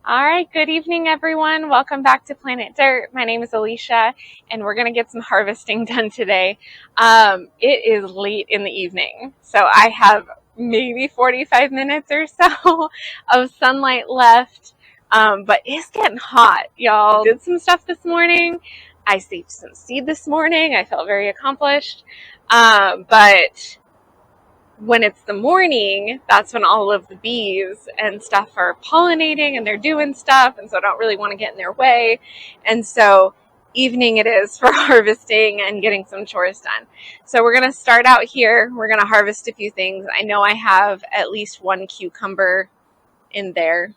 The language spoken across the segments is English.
All right, good evening, everyone. Welcome back to Planet Dirt. My name is Alicia, and we're going to get some harvesting done today. It is late in the evening, so I have maybe 45 minutes or so of sunlight left, but it's getting hot, y'all. Did some stuff this morning. I saved some seed this morning. I felt very accomplished, but when it's the morning, that's when all of the bees and stuff are pollinating and they're doing stuff. And so I don't really want to get in their way. And so evening it is for harvesting and getting some chores done. So we're going to start out here. We're going to harvest a few things. I know I have at least one cucumber in there,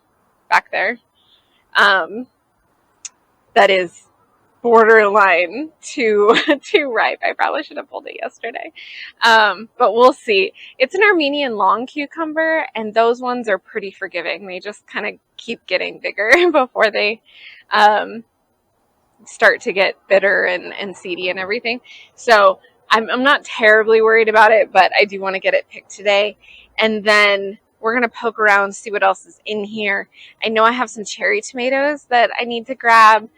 back there, that is borderline too ripe. I probably should have pulled it yesterday, but we'll see. It's an Armenian long cucumber, and those ones are pretty forgiving. They just kind of keep getting bigger before they start to get bitter and seedy and everything. So I'm not terribly worried about it, but I do want to get it picked today. And then we're going to poke around, see what else is in here. I know I have some cherry tomatoes that I need to grab.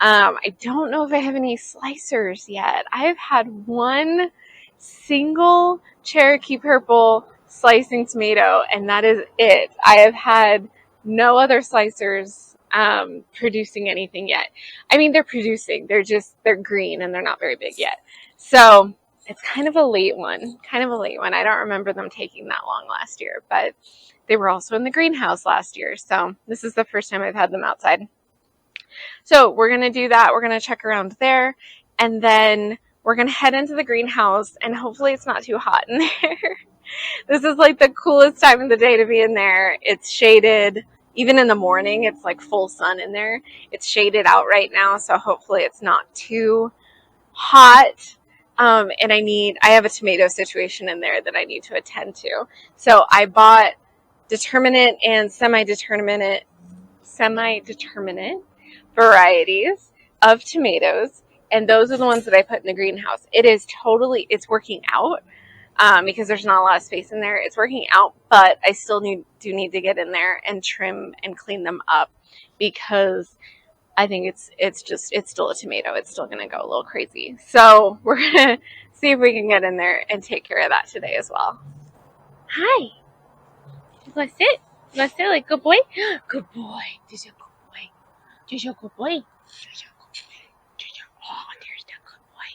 I don't know if I have any slicers yet. I've had one single Cherokee Purple slicing tomato, and that is it. I have had no other slicers producing anything yet. I mean, they're producing. They're green, and they're not very big yet. So it's kind of a late one. I don't remember them taking that long last year, but they were also in the greenhouse last year. So this is the first time I've had them outside. So we're going to do that. We're going to check around there, and then we're going to head into the greenhouse, and hopefully it's not too hot in there. This is like the coolest time of the day to be in there. It's shaded. Even in the morning, it's like full sun in there. It's shaded out right now, so hopefully it's not too hot. And I have a tomato situation in there that I need to attend to. So I bought determinate and semi-determinate varieties of tomatoes, and those are the ones that I put in the greenhouse. It's working out because there's not a lot of space in there. It's working out, but I still do need to get in there and trim and clean them up because I think it's still a tomato. It's still going to go a little crazy. So we're going to see if we can get in there and take care of that today as well. Hi. You want to sit? You want to sit like good boy? Good boy. This is a good boy. This is a good boy. Oh, there's the good boy.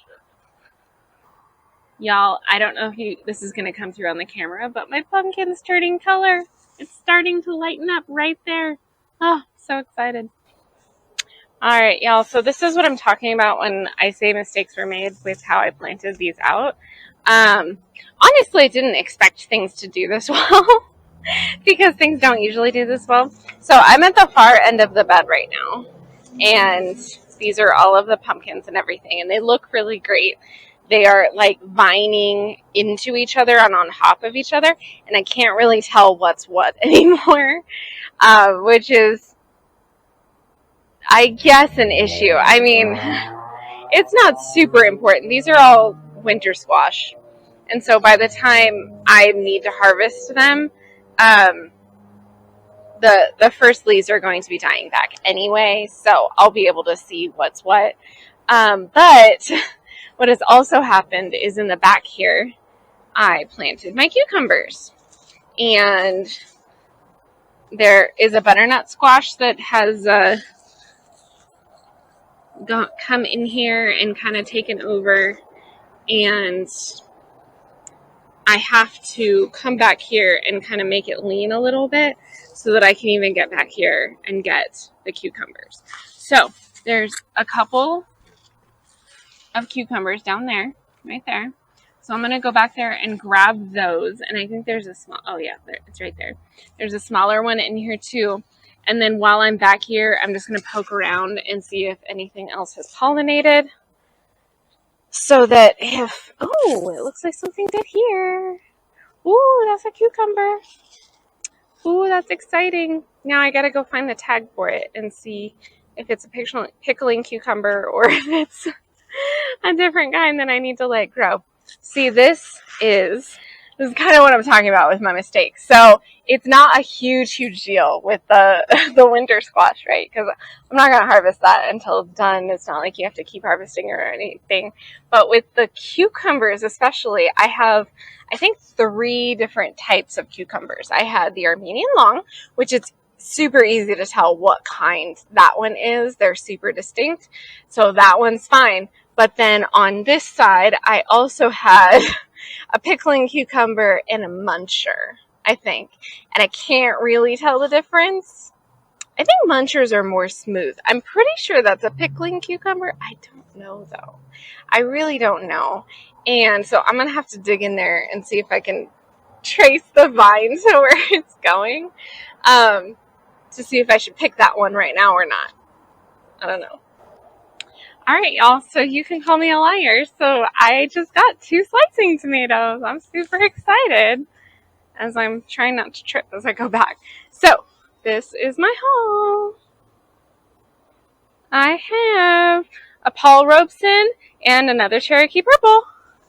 Y'all, I don't know if this is going to come through on the camera, but my pumpkin's turning color. It's starting to lighten up right there. Oh, so excited. All right, y'all. So this is what I'm talking about when I say mistakes were made with how I planted these out. Honestly, I didn't expect things to do this well because things don't usually do this well. So I'm at the far end of the bed right now, and these are all of the pumpkins and everything, and they look really great. They are like vining into each other and on top of each other, and I can't really tell what's what anymore, which is, I guess, an issue. I mean, it's not super important. These are all winter squash, and so by the time I need to harvest them, the first leaves are going to be dying back anyway, so I'll be able to see what's what. But what has also happened is in the back here, I planted my cucumbers, and there is a butternut squash that has come in here and kind of taken over, and I have to come back here and kind of make it lean a little bit so that I can even get back here and get the cucumbers. So there's a couple of cucumbers down there, right there. So I'm going to go back there and grab those. And I think there's a small, oh yeah, it's right there. There's a smaller one in here too. And then while I'm back here, I'm just going to poke around and see if anything else has pollinated. So that it looks like something did here. Ooh, that's a cucumber. Ooh, that's exciting. Now I got to go find the tag for it and see if it's a pickling cucumber or if it's a different kind that I need to let grow. See, this is This is kind of what I'm talking about with my mistakes. So it's not a huge deal with the the winter squash, right? Because I'm not going to harvest that until it's done. It's not like you have to keep harvesting or anything. But with the cucumbers especially, I have, I think, 3 different types of cucumbers. I had the Armenian long, which it's super easy to tell what kind that one is. They're super distinct. So that one's fine. But then on this side, I also had a pickling cucumber and a muncher, I think. And I can't really tell the difference. I think munchers are more smooth. I'm pretty sure that's a pickling cucumber. I don't know, though. I really don't know. And so I'm going to have to dig in there and see if I can trace the vine to where it's going, to see if I should pick that one right now or not. I don't know. All right, y'all, so you can call me a liar. So I just got 2 slicing tomatoes. I'm super excited as I'm trying not to trip as I go back. So this is my haul. I have a Paul Robeson and another Cherokee Purple,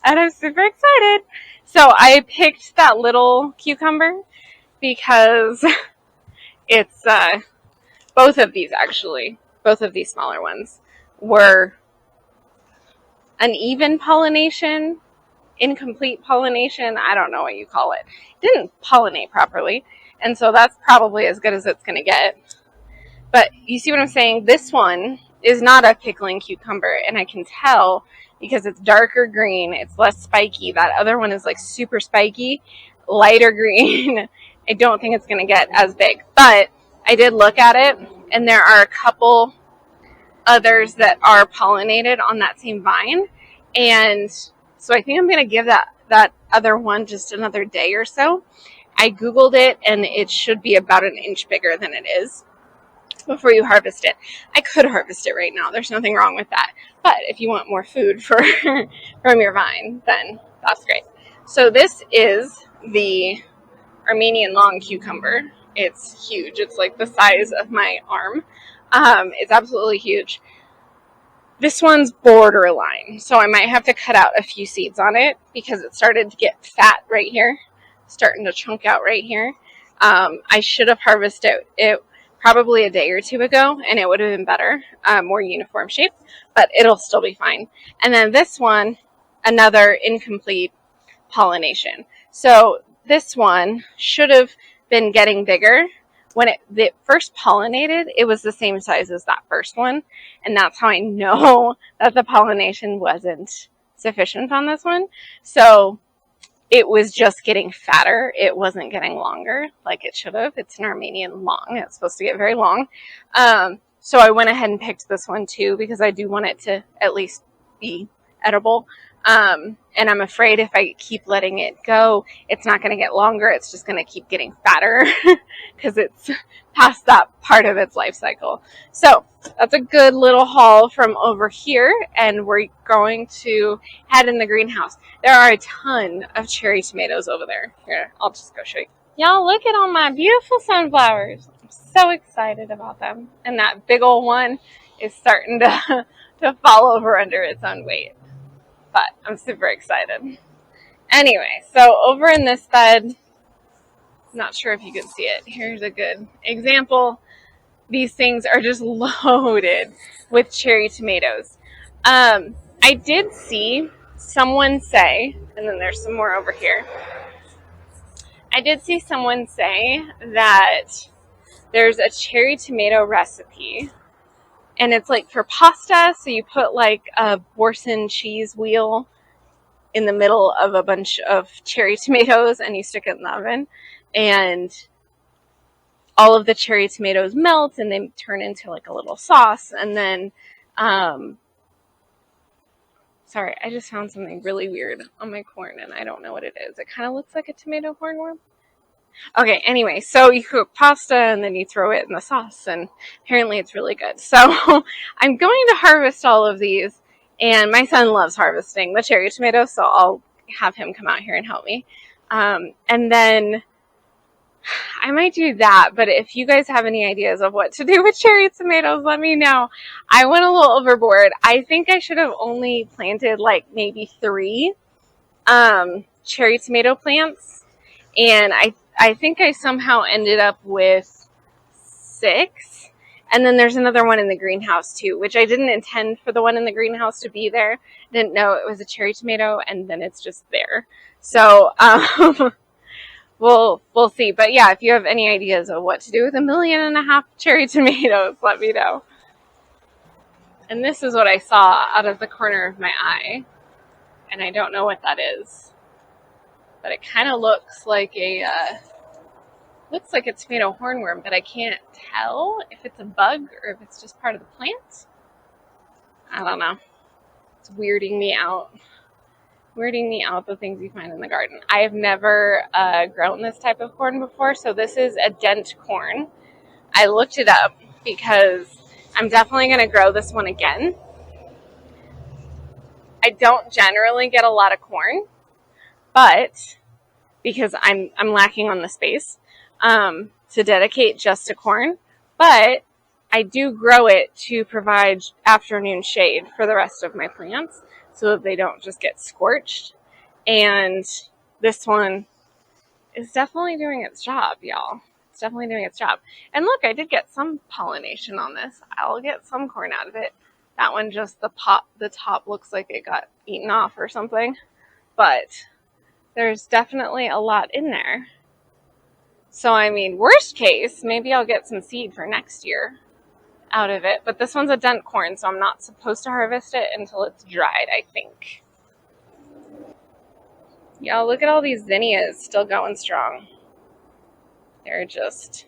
and I'm super excited. So I picked that little cucumber because it's both of these smaller ones were uneven pollination, incomplete pollination. I don't know what you call it. It didn't pollinate properly. And so that's probably as good as it's going to get. But you see what I'm saying? This one is not a pickling cucumber. And I can tell because it's darker green. It's less spiky. That other one is like super spiky, lighter green. I don't think it's going to get as big. But I did look at it. And there are a couple others that are pollinated on that same vine, and so I think I'm going to give that other one just another day or so. I googled it, and it should be about an inch bigger than it is before you harvest it. I could harvest it right now. There's nothing wrong with that, but if you want more food from your vine, then that's great. So this is the Armenian long cucumber. It's huge. It's like the size of my arm. It's absolutely huge. This one's borderline, so I might have to cut out a few seeds on it because it started to get fat right here, starting to chunk out right here. I should have harvested it probably a day or 2 ago, and it would have been better, more uniform shape, but it'll still be fine. And then this one, another incomplete pollination. So this one should have been getting bigger. When it first pollinated, it was the same size as that first one. And that's how I know that the pollination wasn't sufficient on this one. So it was just getting fatter. It wasn't getting longer like it should have. It's an Armenian long. It's supposed to get very long. So I went ahead and picked this one too because I do want it to at least be edible. And I'm afraid if I keep letting it go, it's not going to get longer. It's just going to keep getting fatter because it's past that part of its life cycle. So that's a good little haul from over here. And we're going to head in the greenhouse. There are a ton of cherry tomatoes over there. Here, I'll just go show you. Y'all, look at all my beautiful sunflowers. I'm so excited about them. And that big old one is starting to fall over under its own weight. But I'm super excited. Anyway, so over in this bed, not sure if you can see it. Here's a good example. These things are just loaded with cherry tomatoes. I did see someone say, and then there's some more over here. I did see someone say that there's a cherry tomato recipe. And it's like for pasta, so you put like a Borson cheese wheel in the middle of a bunch of cherry tomatoes and you stick it in the oven. And all of the cherry tomatoes melt and they turn into like a little sauce. And then, sorry, I just found something really weird on my corn and I don't know what it is. It kind of looks like a tomato hornworm. Okay, anyway, so you cook pasta and then you throw it in the sauce, and apparently it's really good. So I'm going to harvest all of these, and my son loves harvesting the cherry tomatoes, so I'll have him come out here and help me. And then I might do that, but if you guys have any ideas of what to do with cherry tomatoes, let me know. I went a little overboard. I think I should have only planted like maybe 3. cherry tomato plants, and I think I somehow ended up with 6. And then there's another one in the greenhouse too, which I didn't intend for the one in the greenhouse to be there. Didn't know it was a cherry tomato, and then it's just there. So we'll see. But yeah, if you have any ideas of what to do with 1.5 million cherry tomatoes, let me know. And this is what I saw out of the corner of my eye, and I don't know what that is, but it kind of looks like a tomato hornworm, but I can't tell if it's a bug or if it's just part of the plant. I don't know. It's weirding me out. The things you find in the garden. I have never grown this type of corn before, so this is a dent corn. I looked it up because I'm definitely going to grow this one again. I don't generally get a lot of corn, but because I'm lacking on the space to dedicate just to corn, but I do grow it to provide afternoon shade for the rest of my plants so that they don't just get scorched. And this one is definitely doing its job, y'all. It's definitely doing its job. And look, I did get some pollination on this. I'll get some corn out of it. That one, just the top looks like it got eaten off or something. But there's definitely a lot in there. So, I mean, worst case, maybe I'll get some seed for next year out of it. But this one's a dent corn, so I'm not supposed to harvest it until it's dried, I think. Y'all, look at all these zinnias still going strong. They're just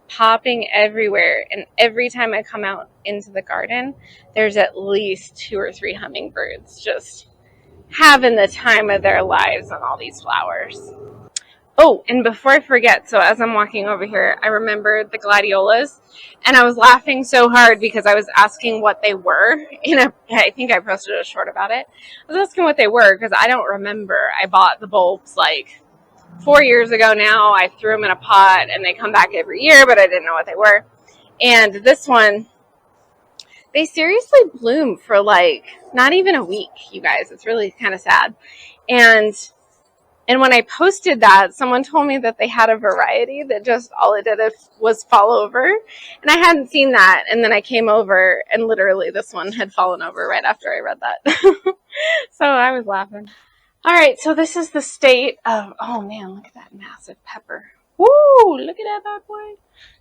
popping everywhere. And every time I come out into the garden, there's at least 2 or 3 hummingbirds just having the time of their lives on all these flowers. Oh, and before I forget, so as I'm walking over here, I remembered the gladiolas, and I was laughing so hard because I was asking what they were. I think I posted a short about it. I was asking what they were because I don't remember. I bought the bulbs like 4 years ago now. I threw them in a pot, and they come back every year, but I didn't know what they were. And this one, they seriously bloom for like not even a week, you guys. It's really kind of sad. And when I posted that, someone told me that they had a variety that just all it did was fall over. And I hadn't seen that. And then I came over, and literally this one had fallen over right after I read that. So I was laughing. All right, so this is the state of, oh man, look at that massive pepper. Woo, look at that bad boy.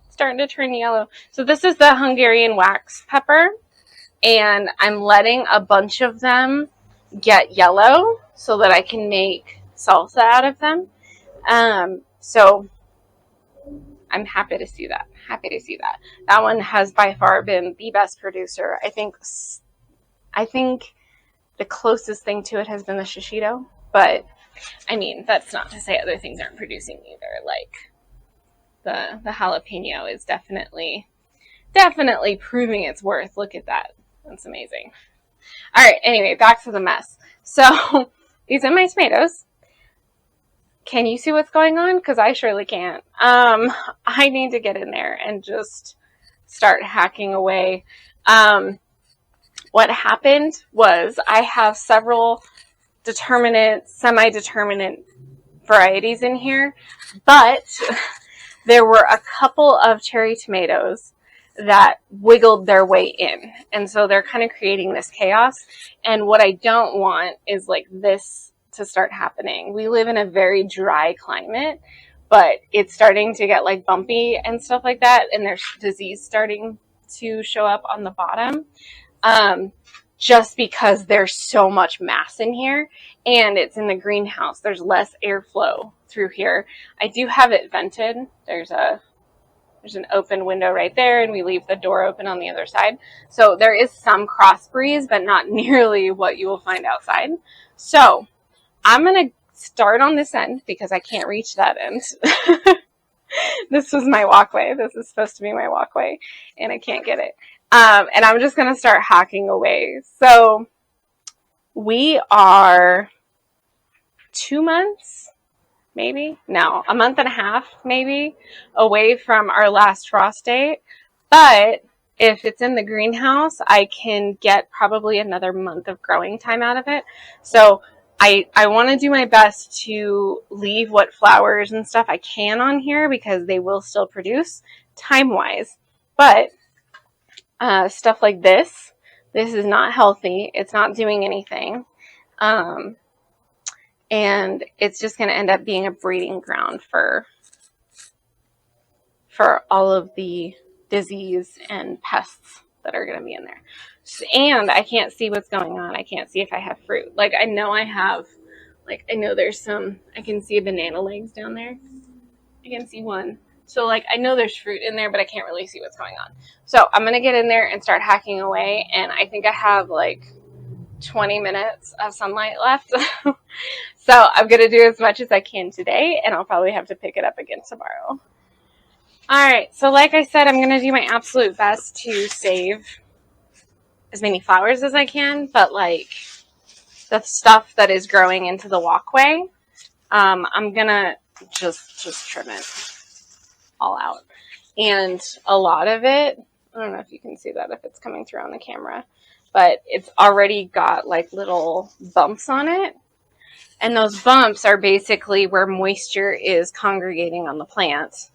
Starting to turn yellow. So this is the Hungarian wax pepper. And I'm letting a bunch of them get yellow so that I can make salsa out of them. So I'm happy to see that. That one has by far been the best producer. I think the closest thing to it has been the shishito, but I mean, that's not to say other things aren't producing either. Like the jalapeno is definitely proving its worth. Look at that. That's amazing. All right. Anyway, back to the mess. So these are my tomatoes. Can you see what's going on? Because I surely can't. I need to get in there and just start hacking away. What happened was I have several semi-determinate varieties in here, but there were a couple of cherry tomatoes that wiggled their way in. And so they're kind of creating this chaos. And what I don't want is like this to start happening. We live in a very dry climate, but it's starting to get like bumpy and stuff like that, and there's disease starting to show up on the bottom, just because there's so much mass in here, and it's in the greenhouse. There's less airflow through here. I do have it vented. There's an open window right there, and we leave the door open on the other side. So there is some cross breeze, but not nearly what you will find outside. So I'm going to start on this end because I can't reach that end. This was my walkway. This is supposed to be my walkway, and I can't get it. And I'm just going to start hacking away. So we are 2 months, maybe? No, a month and a half, maybe, away from our last frost date. But if it's in the greenhouse, I can get probably another month of growing time out of it. So I want to do my best to leave what flowers and stuff I can on here because they will still produce time-wise. But stuff like this is not healthy. It's not doing anything. And it's just going to end up being a breeding ground for all of the disease and pests that are going to be in there. And I can't see what's going on. I can't see if I have fruit. Like, I know I have, like, I know there's some, I can see banana legs down there. I can see one. So, like, I know there's fruit in there, but I can't really see what's going on. So I'm going to get in there and start hacking away. And I think I have, like, 20 minutes of sunlight left. So I'm going to do as much as I can today, and I'll probably have to pick it up again tomorrow. All right, so like I said, I'm going to do my absolute best to save as many flowers as I can, but like the stuff that is growing into the walkway, I'm going to just trim it all out. And a lot of it, I don't know if you can see that if it's coming through on the camera, but it's already got like little bumps on it. And those bumps are basically where moisture is congregating on the plant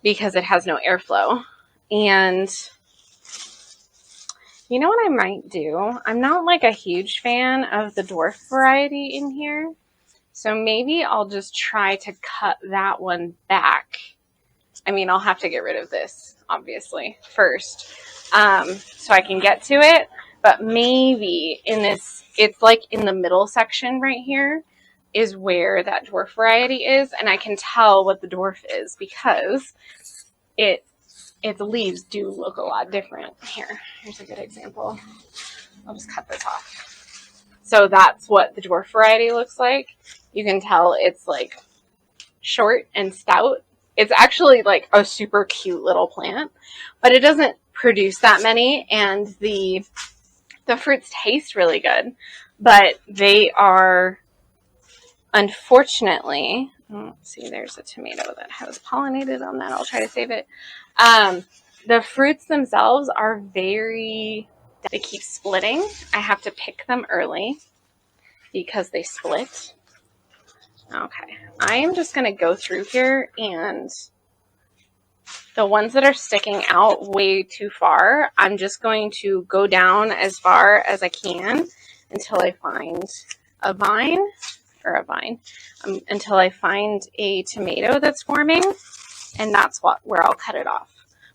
because it has no airflow. And you know what I might do? I'm not like a huge fan of the dwarf variety in here. So maybe I'll just try to cut that one back. I mean, I'll have to get rid of this, obviously, first, so I can get to it. But maybe in this, it's like in the middle section right here is where that dwarf variety is. And I can tell what the dwarf is because its leaves do look a lot different. Here's a good example. I'll just cut this off. So that's what the dwarf variety looks like. You can tell it's like short and stout. It's actually like a super cute little plant, but it doesn't produce that many, and the fruits taste really good, but they are, unfortunately, see, there's a tomato that has pollinated on that. I'll try to save it. The fruits themselves are they keep splitting. I have to pick them early because they split. Okay, I am just going to go through here, and the ones that are sticking out way too far, I'm just going to go down as far as I can until I find until I find a tomato that's forming, and that's where I'll cut it off.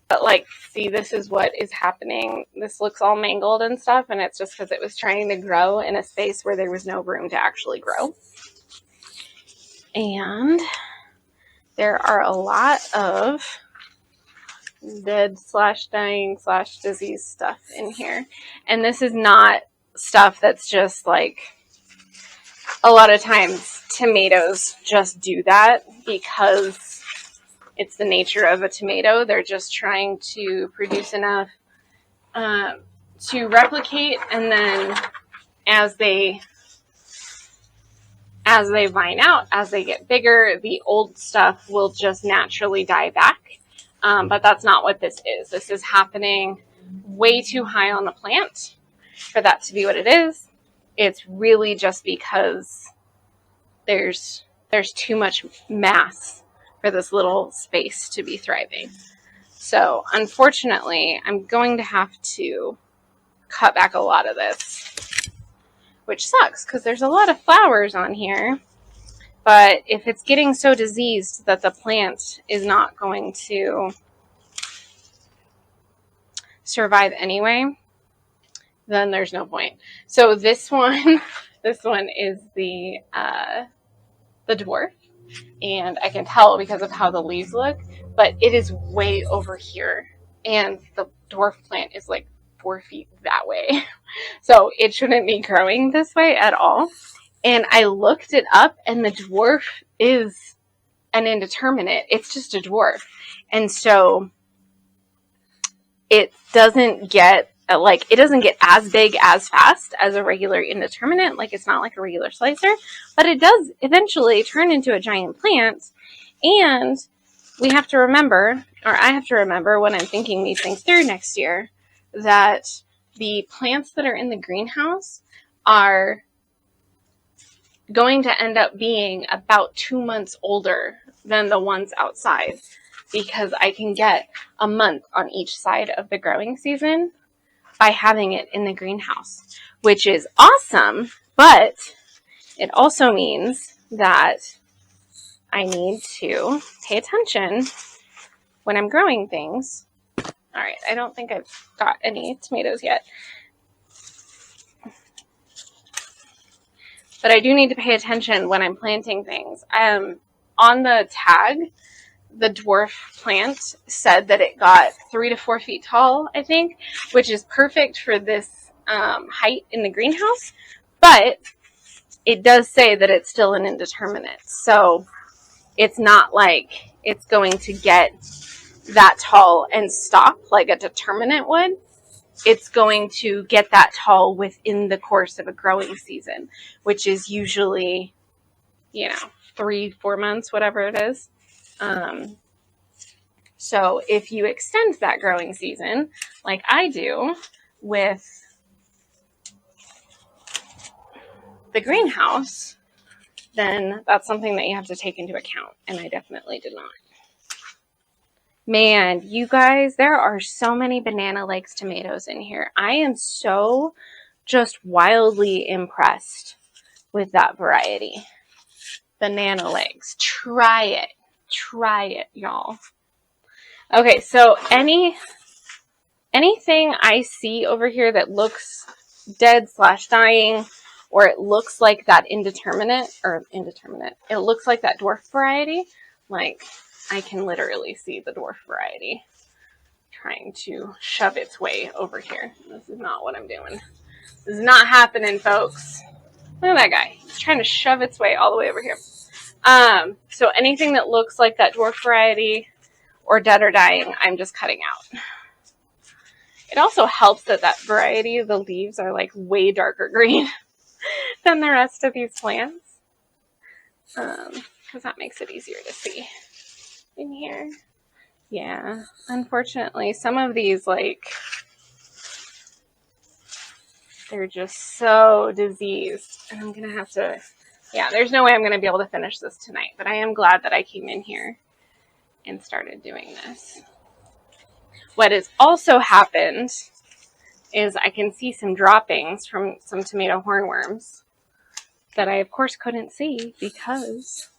But like, see, this is what is happening. This looks all mangled and stuff, and it's just because it was trying to grow in a space where there was no room to actually grow. And there are a lot of dead / dying / disease stuff in here. And this is not stuff that's just like, a lot of times tomatoes just do that because it's the nature of a tomato. They're just trying to produce enough to replicate, and then as they vine out, as they get bigger, the old stuff will just naturally die back. But that's not what this is. This is happening way too high on the plant for that to be what it is. It's really just because there's too much mass for this little space to be thriving. So unfortunately, I'm going to have to cut back a lot of this, which sucks because there's a lot of flowers on here. But if it's getting so diseased that the plant is not going to survive anyway, then there's no point. So this one is the dwarf, and I can tell because of how the leaves look, but it is way over here, and the dwarf plant is like 4 feet that way. So it shouldn't be growing this way at all. And I looked it up, and the dwarf is an indeterminate. It's just a dwarf. And so it doesn't get as big as fast as a regular indeterminate. Like, it's not like a regular slicer, but it does eventually turn into a giant plant. And we have to remember, or I have to remember when I'm thinking these things through next year, that the plants that are in the greenhouse are going to end up being about 2 months older than the ones outside, because I can get a month on each side of the growing season by having it in the greenhouse, which is awesome, but it also means that I need to pay attention when I'm growing things. All right, I don't think I've got any tomatoes yet, but I do need to pay attention when I'm planting things. On the tag, the dwarf plant said that it got 3 to 4 feet tall, I think, which is perfect for this height in the greenhouse, but it does say that it's still an indeterminate. So it's not like it's going to get that tall and stop like a determinate would. It's going to get that tall within the course of a growing season, which is usually, 3-4 months, whatever it is. So if you extend that growing season, like I do with the greenhouse, then that's something that you have to take into account, and I definitely did not. Man, you guys, there are so many banana legs tomatoes in here. I am so just wildly impressed with that variety. Banana legs. Try it, y'all. Okay, so anything I see over here that looks dead/dying, or it looks like that it looks like that dwarf variety, like I can literally see the dwarf variety trying to shove its way over here. This is not what I'm doing. This is not happening, folks. Look at that guy. He's trying to shove its way all the way over here. So anything that looks like that dwarf variety or dead or dying, I'm just cutting out. It also helps that that variety, the leaves are like way darker green than the rest of these plants, because that makes it easier to see in here. Yeah, unfortunately, some of these, like, they're just so diseased, and I'm going to have to, there's no way I'm going to be able to finish this tonight, but I am glad that I came in here and started doing this. What has also happened is I can see some droppings from some tomato hornworms that I, of course, couldn't see because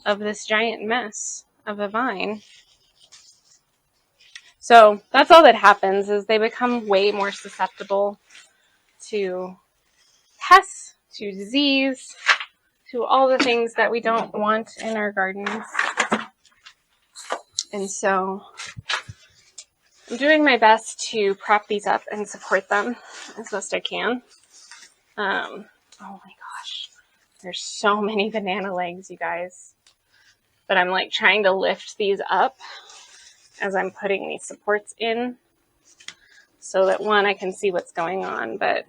of this giant mess of a vine. So that's all that happens, is they become way more susceptible to pests, to disease, to all the things that we don't want in our gardens. And so I'm doing my best to prop these up and support them as best I can. Oh my gosh, there's so many banana legs, you guys. But I'm like trying to lift these up as I'm putting these supports in, so that one, I can see what's going on, but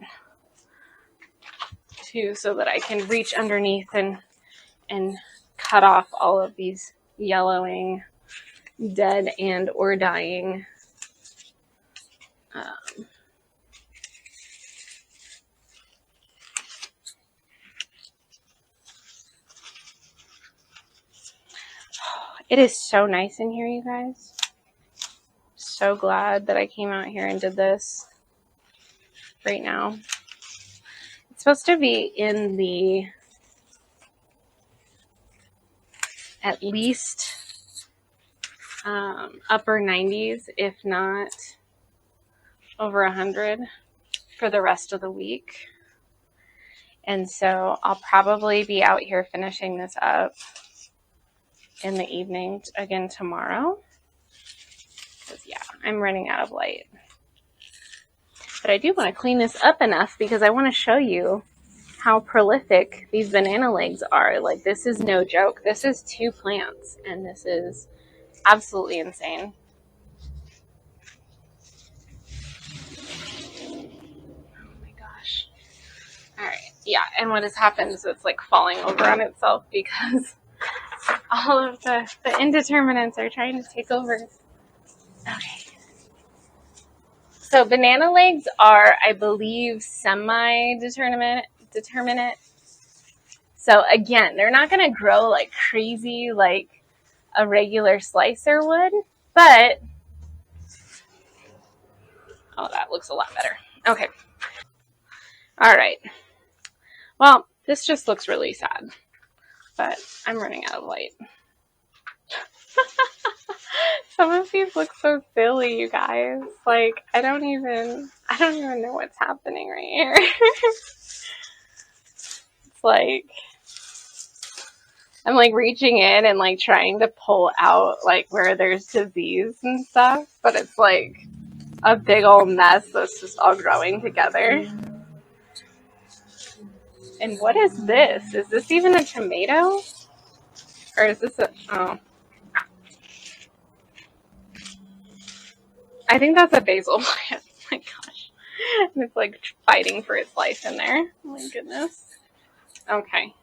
two, so that I can reach underneath and cut off all of these yellowing, dead and or dying It is so nice in here, you guys. So glad that I came out here and did this right now. It's supposed to be in the at least upper 90s, if not over 100 for the rest of the week. And so I'll probably be out here finishing this up in the evening again tomorrow. Because, yeah, I'm running out of light. But I do want to clean this up enough because I want to show you how prolific these banana legs are. Like, this is no joke. This is 2 plants, and this is absolutely insane. Oh my gosh. All right. Yeah, and what has happened is it's like falling over on itself because all of the indeterminates are trying to take over. Okay. So banana legs are, I believe, semi-determinate, determinate. So again, they're not going to grow like crazy like a regular slicer would, but oh, that looks a lot better. Okay. All right. Well, this just looks really sad, but I'm running out of light. Some of these look so silly, you guys. Like, I don't even know what's happening right here. It's like, I'm like reaching in and like trying to pull out like where there's disease and stuff, but it's like a big old mess that's just all growing together. And what is this? Is this even a tomato? Or is this a, oh. I think that's a basil plant. Oh my gosh. And it's like fighting for its life in there. Oh my goodness. Okay.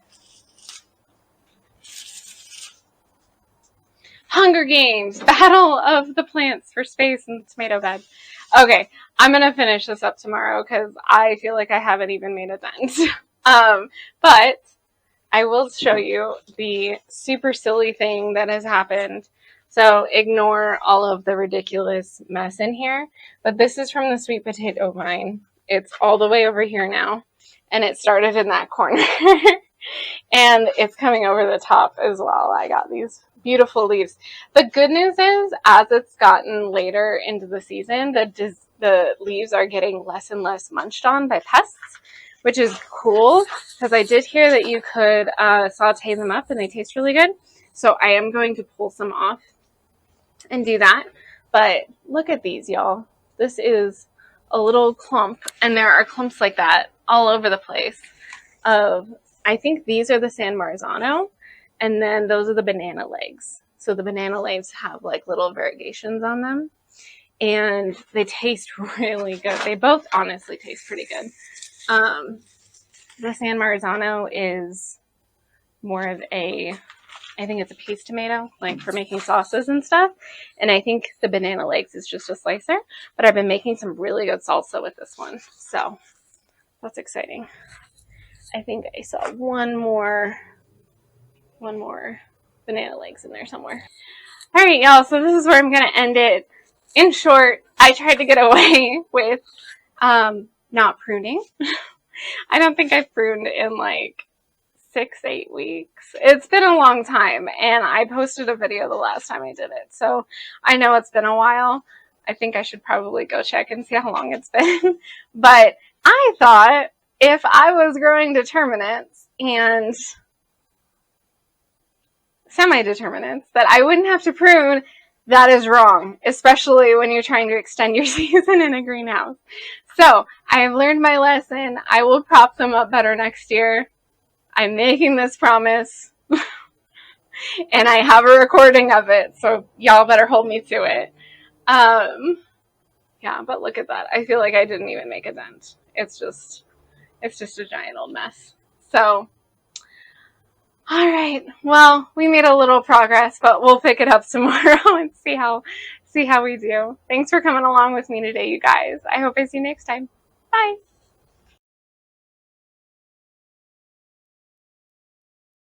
Hunger Games, Battle of the Plants for Space in the Tomato Bed. Okay, I'm going to finish this up tomorrow because I feel like I haven't even made a dent. But I will show you the super silly thing that has happened. So ignore all of the ridiculous mess in here. But this is from the sweet potato vine. It's all the way over here now. And it started in that corner. And it's coming over the top as well. I got these beautiful leaves. The good news is, as it's gotten later into the season, the leaves are getting less and less munched on by pests, which is cool, because I did hear that you could saute them up and they taste really good. So I am going to pull some off and do that. But look at these, y'all. This is a little clump, and there are clumps like that all over the place of, I think these are the San Marzano, and then those are the banana legs. So the banana legs have like little variegations on them, and they taste really good. They both honestly taste pretty good. The San Marzano is more of a, I think it's a paste tomato, like for making sauces and stuff. And I think the banana legs is just a slicer, but I've been making some really good salsa with this one. So that's exciting. I think I saw one more banana legs in there somewhere. All right, y'all. So this is where I'm going to end it. In short, I tried to get away with not pruning. I don't think I've pruned in like 6-8 weeks. It's been a long time, and I posted a video the last time I did it. So I know it's been a while. I think I should probably go check and see how long it's been. But I thought if I was growing determinants and semi-determinants that I wouldn't have to prune. That is wrong, especially when you're trying to extend your season in a greenhouse. So I have learned my lesson. I will prop them up better next year. I'm making this promise. And I have a recording of it, so y'all better hold me to it. Yeah, but look at that. I feel like I didn't even make a dent. It's just a giant old mess. So, all right. Well, we made a little progress, but we'll pick it up tomorrow and see how we do. Thanks for coming along with me today, you guys. I hope I see you next time. Bye.